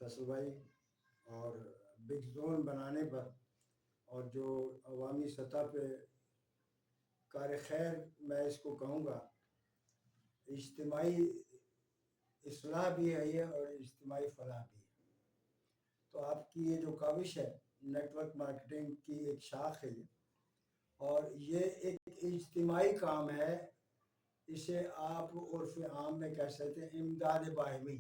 فیصل بھائی، اور big zone بنانے پر اور جو عوامی سطح پہ کار خیر میں اس کو کہوں گا، اجتماعی اصلاح بھی ہے یہ اور اجتماعی فلاح بھی ہے. تو آپ کی یہ جو کاوش ہے نیٹ ورک مارکیٹنگ کی ایک شاخ ہے یہ، اور یہ ایک اجتماعی کام ہے. اسے آپ عرف عام میں کہہ سکتے ہیں امداد باہمی.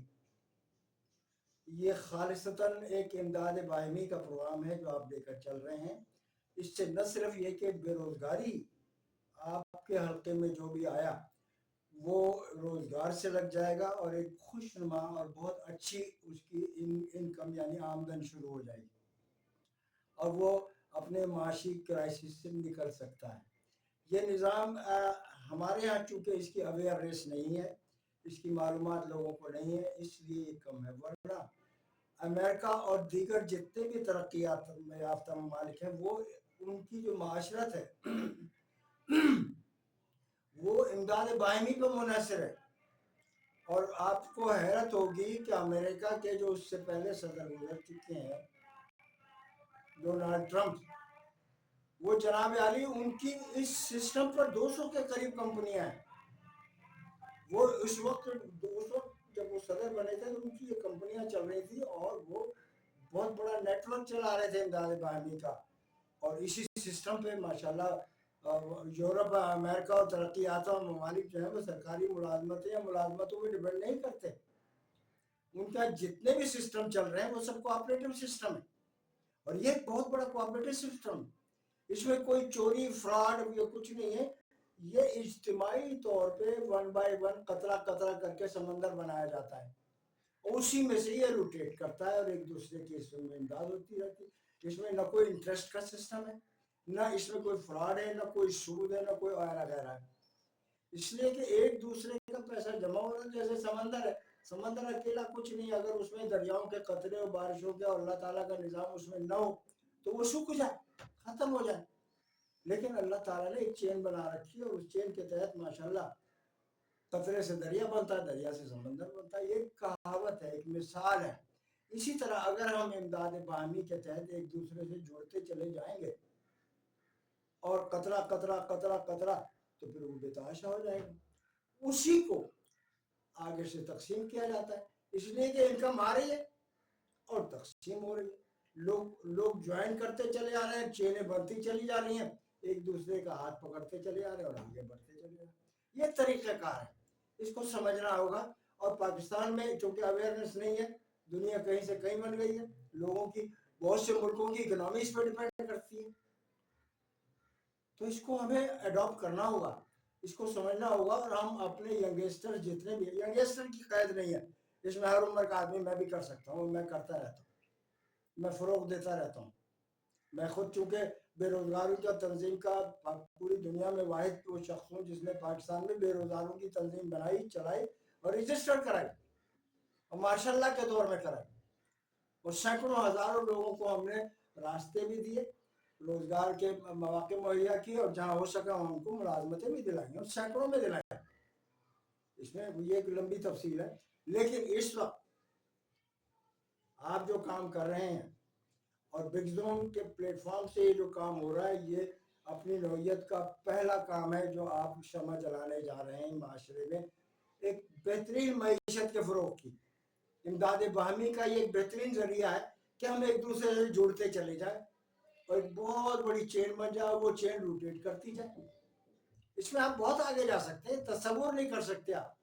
یہ خالصتاً ایک امداد باہمی کا پروگرام ہے جو آپ لے کر چل رہے ہیں. اس سے نہ صرف یہ کہ بے روزگاری آپ کے حلقے میں جو بھی آیا وہ روزگار سے لگ جائے گا، اور ایک خوش نما اور بہت اچھی اس کی انکم یعنی آمدن شروع ہو جائے گی، اور وہ اپنے معاشی کرائسس سے نکل سکتا ہے. یہ نظام ہمارے ہاں چونکہ اس کی اویئرنیس نہیں ہے، اس کی معلومات لوگوں کو نہیں ہے، اس لیے یہ کم ہے. ورنہ امریکہ اور دیگر جتنے بھی ترقی یافتہ ممالک ہیں وہ ان کی جو معاشرت ہے وہ امداد باہمی پہ منحصر ہے. اور آپ کو حیرت ہوگی کہ امریکہ کے جو اس سے پہلے صدر گزر چکے ہیں ڈونلڈ ٹرمپ، وہ جناب عالی ان کی اس سسٹم پر 200 کے قریب کمپنیاں ہیں. وہ اس وقت جب وہ صدر بنے تھے تو ان کی یہ کمپنیاں چل رہی تھی، اور وہ بہت بڑا نیٹ ورک چلا رہے تھے امداد باہمی کا. اور اسی سسٹم پہ ماشاءاللہ یورپ، امریکہ اور ترقی یافتہ ممالک جو ہیں وہ سرکاری ملازمتیں یا ملازمتوں پہ ڈپینڈ نہیں کرتے. ان کا جتنے بھی سسٹم چل رہے ہیں وہ سب کوآپریٹو سسٹم ہے، اور یہ ایک بہت بڑا کوآپریٹو سسٹم. اس میں کوئی چوری فراڈ یا کچھ نہیں ہے. یہ اجتماعی طور پہ 1 بائی 1 قطرہ قطرہ کر کے سمندر بنایا جاتا ہے، اور اسی میں سے یہ روٹیٹ کرتا ہے، اور ایک دوسرے کی اس میں امداد ہوتی رہتی ہے. اس میں نہ کوئی انٹرسٹ کا سسٹم ہے، نہ اس میں کوئی فراڈ ہے، نہ کوئی سود ہے، نہ کوئی وغیرہ وغیرہ ہے. اس لیے کہ ایک دوسرے کا پیسہ جمع ہو رہا ہے. جیسے سمندر ہے، سمندر اکیلا کچھ نہیں. اگر اس میں دریاؤں کے قطرے اور بارشوں کے اور اللہ تعالیٰ کا نظام اس میں نہ ہو تو وہ سوکھ جائے، ختم ہو جائے. لیکن اللہ تعالیٰ نے ایک چین بنا رکھی ہے، اور اس چین کے تحت ماشاءاللہ قطرے سے دریا بنتا ہے، دریا سے سمندر بنتا ہے. یہ ایک کہاوت ہے، ایک مثال ہے. اسی طرح اگر ہم امداد باہمی کے تحت ایک دوسرے سے جڑتے چلے جائیں گے اور قطرہ قطرہ قطرہ قطرہ، تو پھر وہ بتحاشا ہو جائے گا. اسی کو آگے سے تقسیم کیا جاتا ہے، اس لیے کہ انکم آ رہی ہے اور تقسیم ہو رہی ہے. لوگ جوائن کرتے چلے آ رہے ہیں، چینیں بڑھتی چلی جا رہی ہیں، ایک دوسرے کا ہاتھ پکڑتے چلے آ رہے ہیں اور آگے بڑھتے چلے آ رہے ہیں. یہ طریقہ کار ہے، اس کو سمجھنا ہوگا. اور پاکستان میں چونکہ اویئرنیس نہیں ہے، دنیا کہیں سے کہیں بن گئی ہے، لوگوں کی بہت سے ملکوں کی اکنامی اس پہ ڈیپینڈ کرتی ہے. تو اس کو ہمیں اڈاپٹ کرنا ہوگا، اس کو سمجھنا ہوگا. اور ہم اپنے ینگسٹر جتنے بھی، ینگسٹر کی قید نہیں ہے، اس میں ہر عمر کا آدمی، میں بھی کر سکتا ہوں، میں کرتا رہتا ہوں، میں فروغ دیتا رہتا ہوں. میں خود چونکہ بے روزگاروں کا تنظیم کا پوری دنیا میں واحد وہ شخص ہوں جس نے پاکستان میں بے روزگاروں کی تنظیم بنائی، چلائی اور رجسٹر کرائی، اور ماشاء اللہ کے دور میں کرائی. اور سینکڑوں ہزاروں لوگوں کو ہم نے راستے بھی دیے، روزگار کے مواقع مہیا کیے، اور جہاں ہو سکا ان کو ملازمتیں بھی دلائیں، اور سینکڑوں میں دلائیں. اس میں یہ ایک لمبی تفصیل ہے. لیکن اس وقت آپ جو کام کر رہے ہیں اور بگ زون کے پلیٹ فارم سے یہ جو کام ہو رہا ہے، یہ اپنی نوعیت کا پہلا کام ہے جو آپ شمع جلانے جا رہے ہیں معاشرے میں. ایک بہترین معیشت کے فروغ کی امداد باہمی کا یہ ایک بہترین ذریعہ ہے کہ ہم ایک دوسرے سے جڑتے چلے جائیں اور ایک بہت بڑی چین بن جائے، وہ چین روٹیٹ کرتی جائے. اس میں آپ بہت آگے جا سکتے ہیں، تصور نہیں کر سکتے آپ.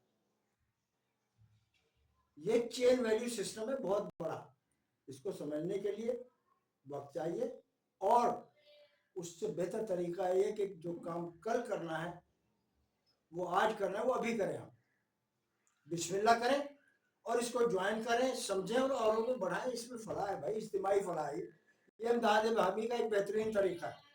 یہ چین ویلیو سسٹم ہے بہت بڑا. اس کو سمجھنے کے لیے وقت چاہیے، اور اس سے بہتر طریقہ یہ کہ جو کام کل کرنا ہے وہ آج کرنا ہے، وہ ابھی کریں. ہم بسم اللہ کریں اور اس کو جوائن کریں، سمجھیں اور اوروں کو بڑھائیں. اس میں فلاح ہے بھائی، اجتماعی فلاح ہے. یہ امداد باہمی کا ایک بہترین طریقہ ہے.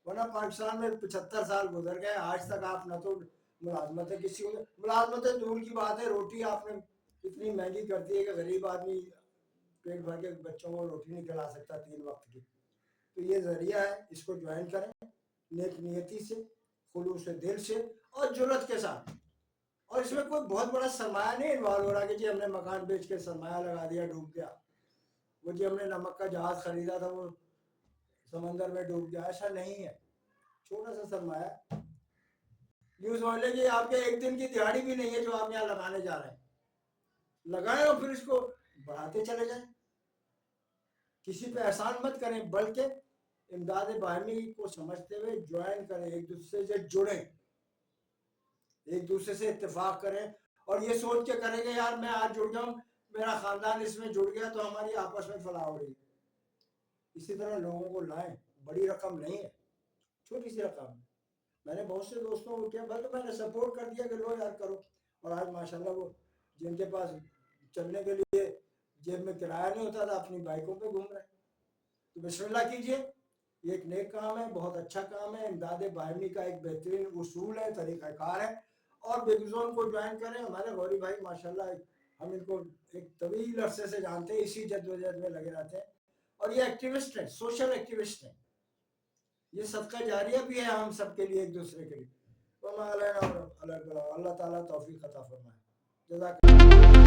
ورنہ پاکستان میں 75 سال گزر گئے، آج تک آپ نہ تو ملازمتیں کسی کو، ملازمتیں دور کی بات ہے، روٹی آپ نے اتنی مہنگی کر دی ہے کہ غریب آدمی پیٹ بھر کے بچوں کو روٹی نہیں کھلا سکتا 3 وقت کی. تو یہ ذریعہ ہے، اس کو جوائن کریں نیک نیتی سے، خلوص دل سے اور جرات کے ساتھ. اور اس میں کوئی بہت بڑا سرمایہ نہیں انوالو ہو رہا کہ جی ہم نے مکان بیچ کے سرمایہ لگا دیا، ڈوب گیا. وہ جی ہم نے نمک کا جہاز خریدا تھا وہ سمندر میں ڈوب گیا، ایسا نہیں ہے. چھوٹا سا سرمایہ یوں سمجھ لیں کہ آپ کے ایک دن کی دیہاڑی بھی نہیں ہے جو آپ یہاں لگانے جا رہے ہیں. لگائیں اور پھر اس کو بڑھاتے چلے جائیں. کسی پہ احسان مت کریں، بلکہ امداد باہمی کو سمجھتے ہوئے جوائن کریں، ایک دوسرے سے جڑیں، ایک دوسرے سے اتفاق کریں اور یہ سوچ کے کریں گے یار میں آج جڑ جاؤں، میرا خاندان اس میں جڑ گیا تو ہماری آپس میں فلاح ہو رہی ہے. اسی طرح لوگوں کو لائیں. بڑی رقم نہیں ہے، چھوٹی سی رقم ہے. میں نے بہت سے دوستوں کو کیا تو میں نے سپورٹ کر دیا کہ لو یار کرو، اور آج ماشاءاللہ وہ جن کے پاس چلنے کے لیے جیب میں کرایہ نہیں ہوتا تھا اپنی بائکوں پہ گھوم رہے ہیں. تو بسم اللہ کیجئے، یہ ایک نیک کام ہے، بہت اچھا کام ہے. امداد باہمی کا ایک بہترین اصول ہے، طریقہ کار ہے. اور بیگزون کو جوائن کریں. ہمارے غوری بھائی ماشاءاللہ ہم ان کو ایک طویل عرصے سے جانتے ہیں، اسی جدوجہد میں لگے رہتے ہیں. اور یہ ایکٹیوسٹ ہیں، سوشل ایکٹیوسٹ ہیں. یہ صدقہ جاریہ بھی ہے ہم سب کے لیے، ایک دوسرے کے لیے. اللہ تعالیٰ توفیق عطا فرمائے. جزاک